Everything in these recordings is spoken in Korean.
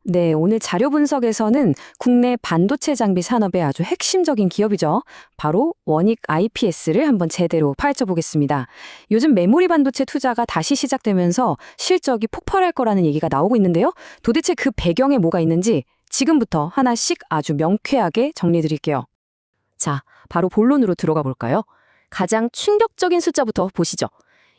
네, 오늘 자료 분석에서는 국내 반도체 장비 산업의 아주 핵심적인 기업이죠. 바로 원익 IPS를 한번 제대로 파헤쳐 보겠습니다. 요즘 메모리 반도체 투자가 다시 시작되면서 실적이 폭발할 거라는 얘기가 나오고 있는데요. 도대체 그 배경에 뭐가 있는지 지금부터 하나씩 아주 명쾌하게 정리해 드릴게요. 자, 바로 본론으로 들어가 볼까요? 가장 충격적인 숫자부터 보시죠.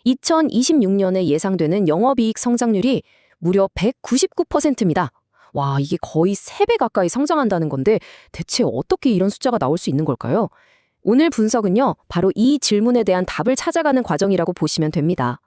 2026년에 예상되는 영업이익 성장률이 무려 199%입니다. 와, 이게 거의 3배 가까이 성장한다는 건데 대체 어떻게 이런 숫자가 나올 수 있는 걸까요? 오늘 분석은요, 바로 이 질문에 대한 답을 찾아가는 과정이라고 보시면 됩니다.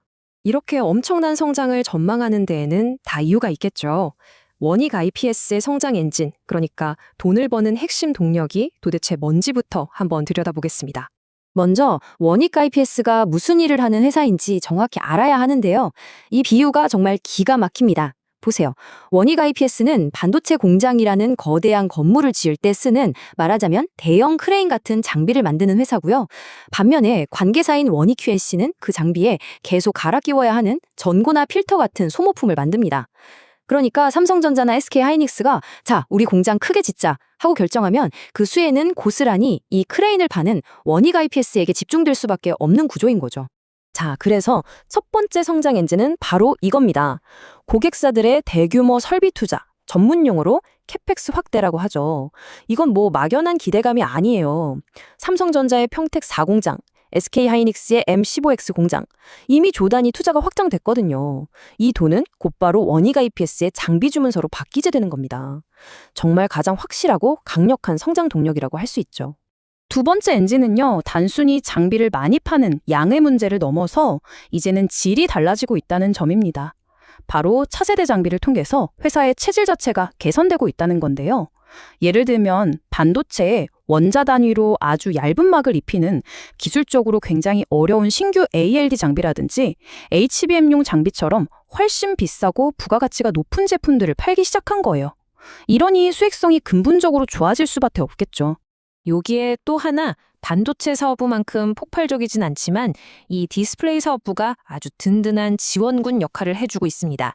이렇게 엄청난 성장을 전망하는 데에는 다 이유가 있겠죠. 원익 IPS의 성장 엔진, 그러니까 돈을 버는 핵심 동력이 도대체 뭔지부터 한번 들여다보겠습니다. 먼저 원익 IPS가 무슨 일을 하는 회사인지 정확히 알아야 하는데요. 이 비유가 정말 기가 막힙니다. 보세요. 원익 IPS는 반도체 공장이라는 거대한 건물을 지을 때 쓰는 말하자면 대형 크레인 같은 장비를 만드는 회사고요. 반면에 관계사인 원익 QNC는 그 장비에 계속 갈아 끼워야 하는 전고나 필터 같은 소모품을 만듭니다. 그러니까 삼성전자나 SK하이닉스가 자, 우리 공장 크게 짓자 하고 결정하면 그 수혜는 고스란히 이 크레인을 파는 원익 IPS에게 집중될 수밖에 없는 구조인 거죠. 자, 그래서 첫 번째 성장 엔진은 바로 이겁니다. 고객사들의 대규모 설비 투자, 전문 용어로 캐펙스 확대라고 하죠. 이건 뭐 막연한 기대감이 아니에요. 삼성전자의 평택 4공장, SK하이닉스의 M15X 공장, 이미 조단위 투자가 확정됐거든요. 이 돈은 곧바로 원익 IPS의 장비 주문서로 바뀌게 되는 겁니다. 정말 가장 확실하고 강력한 성장 동력이라고 할 수 있죠. 두 번째 엔진은요, 단순히 장비를 많이 파는 양의 문제를 넘어서 이제는 질이 달라지고 있다는 점입니다. 바로 차세대 장비를 통해서 회사의 체질 자체가 개선되고 있다는 건데요. 예를 들면 반도체에 원자 단위로 아주 얇은 막을 입히는 기술적으로 굉장히 어려운 신규 ALD 장비라든지 HBM용 장비처럼 훨씬 비싸고 부가가치가 높은 제품들을 팔기 시작한 거예요. 이러니 수익성이 근본적으로 좋아질 수밖에 없겠죠. 여기에 또 하나 반도체 사업부만큼 폭발적이진 않지만 이 디스플레이 사업부가 아주 든든한 지원군 역할을 해주고 있습니다.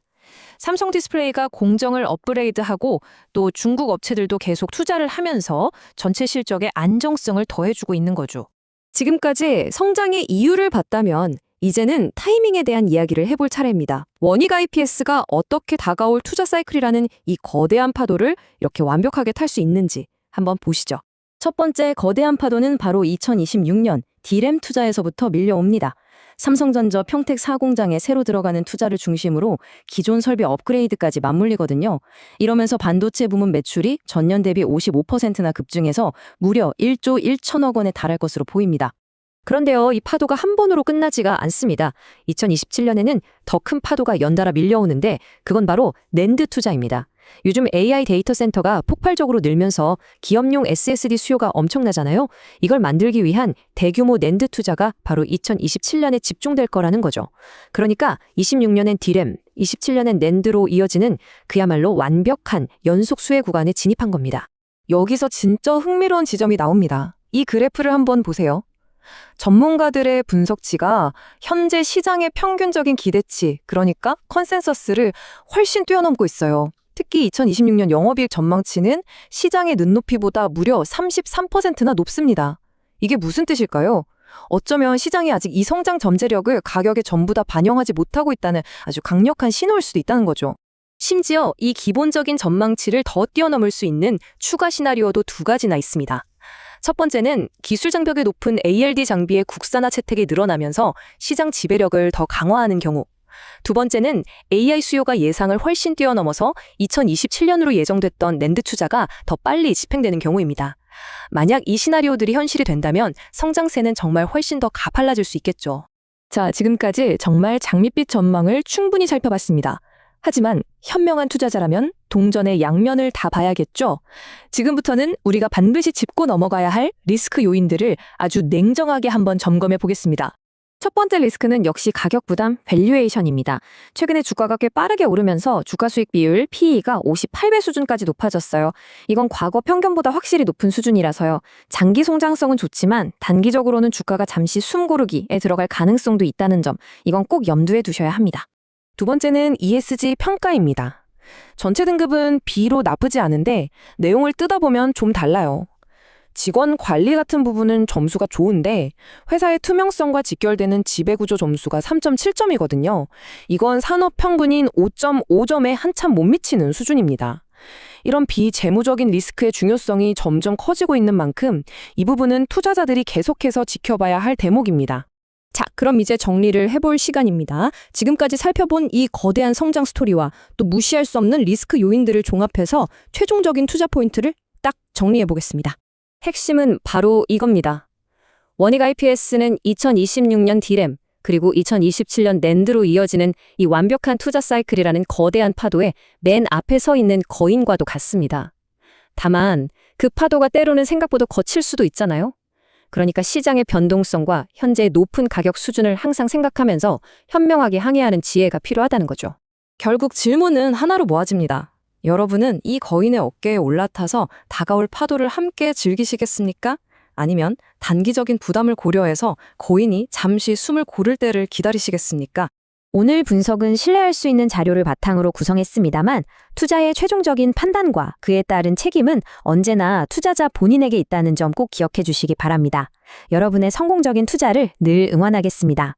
삼성 디스플레이가 공정을 업그레이드하고 또 중국 업체들도 계속 투자를 하면서 전체 실적의 안정성을 더해주고 있는 거죠. 지금까지 성장의 이유를 봤다면 이제는 타이밍에 대한 이야기를 해볼 차례입니다. 원익 IPS가 어떻게 다가올 투자 사이클이라는 이 거대한 파도를 이렇게 완벽하게 탈 수 있는지 한번 보시죠. 첫 번째 거대한 파도는 바로 2026년 D램 투자에서부터 밀려옵니다. 삼성전자 평택 4공장에 새로 들어가는 투자를 중심으로 기존 설비 업그레이드까지 맞물리거든요. 이러면서 반도체 부문 매출이 전년 대비 55%나 급증해서 무려 1조 1천억 원에 달할 것으로 보입니다. 그런데요, 이 파도가 한 번으로 끝나지가 않습니다. 2027년에는 더 큰 파도가 연달아 밀려오는데 그건 바로 낸드 투자입니다. 요즘 AI 데이터 센터가 폭발적으로 늘면서 기업용 SSD 수요가 엄청나잖아요. 이걸 만들기 위한 대규모 낸드 투자가 바로 2027년에 집중될 거라는 거죠. 그러니까 26년엔 D램, 27년엔 낸드로 이어지는 그야말로 완벽한 연속 수혜 구간에 진입한 겁니다. 여기서 진짜 흥미로운 지점이 나옵니다. 이 그래프를 한번 보세요. 전문가들의 분석치가 현재 시장의 평균적인 기대치, 그러니까 컨센서스를 훨씬 뛰어넘고 있어요. 특히 2026년 영업이익 전망치는 시장의 눈높이보다 무려 33%나 높습니다. 이게 무슨 뜻일까요? 어쩌면 시장이 아직 이 성장 잠재력을 가격에 전부 다 반영하지 못하고 있다는 아주 강력한 신호일 수도 있다는 거죠. 심지어 이 기본적인 전망치를 더 뛰어넘을 수 있는 추가 시나리오도 두 가지나 있습니다. 첫 번째는 기술 장벽이 높은 ALD 장비의 국산화 채택이 늘어나면서 시장 지배력을 더 강화하는 경우. 두 번째는 AI 수요가 예상을 훨씬 뛰어넘어서 2027년으로 예정됐던 낸드 투자가 더 빨리 집행되는 경우입니다. 만약 이 시나리오들이 현실이 된다면 성장세는 정말 훨씬 더 가팔라질 수 있겠죠. 자, 지금까지 정말 장밋빛 전망을 충분히 살펴봤습니다. 하지만 현명한 투자자라면 동전의 양면을 다 봐야겠죠. 지금부터는 우리가 반드시 짚고 넘어가야 할 리스크 요인들을 아주 냉정하게 한번 점검해 보겠습니다. 첫 번째 리스크는 역시 가격 부담, 밸류에이션입니다. 최근에 주가가 꽤 빠르게 오르면서 주가 수익 비율 PE가 58배 수준까지 높아졌어요. 이건 과거 평균보다 확실히 높은 수준이라서요. 장기 성장성은 좋지만 단기적으로는 주가가 잠시 숨고르기에 들어갈 가능성도 있다는 점, 이건 꼭 염두에 두셔야 합니다. 두 번째는 ESG 평가입니다. 전체 등급은 B로 나쁘지 않은데 내용을 뜯어보면 좀 달라요. 직원 관리 같은 부분은 점수가 좋은데 회사의 투명성과 직결되는 지배구조 점수가 3.7점이거든요. 이건 산업 평균인 5.5점에 한참 못 미치는 수준입니다. 이런 비재무적인 리스크의 중요성이 점점 커지고 있는 만큼 이 부분은 투자자들이 계속해서 지켜봐야 할 대목입니다. 자, 그럼 이제 정리를 해볼 시간입니다. 지금까지 살펴본 이 거대한 성장 스토리와 또 무시할 수 없는 리스크 요인들을 종합해서 최종적인 투자 포인트를 딱 정리해 보겠습니다. 핵심은 바로 이겁니다. 원익 IPS는 2026년 디램, 그리고 2027년 낸드로 이어지는 이 완벽한 투자 사이클이라는 거대한 파도에 맨 앞에 서 있는 거인과도 같습니다. 다만 그 파도가 때로는 생각보다 거칠 수도 있잖아요. 그러니까 시장의 변동성과 현재의 높은 가격 수준을 항상 생각하면서 현명하게 항해하는 지혜가 필요하다는 거죠. 결국 질문은 하나로 모아집니다. 여러분은 이 거인의 어깨에 올라타서 다가올 파도를 함께 즐기시겠습니까? 아니면 단기적인 부담을 고려해서 거인이 잠시 숨을 고를 때를 기다리시겠습니까? 오늘 분석은 신뢰할 수 있는 자료를 바탕으로 구성했습니다만 투자의 최종적인 판단과 그에 따른 책임은 언제나 투자자 본인에게 있다는 점 꼭 기억해 주시기 바랍니다. 여러분의 성공적인 투자를 늘 응원하겠습니다.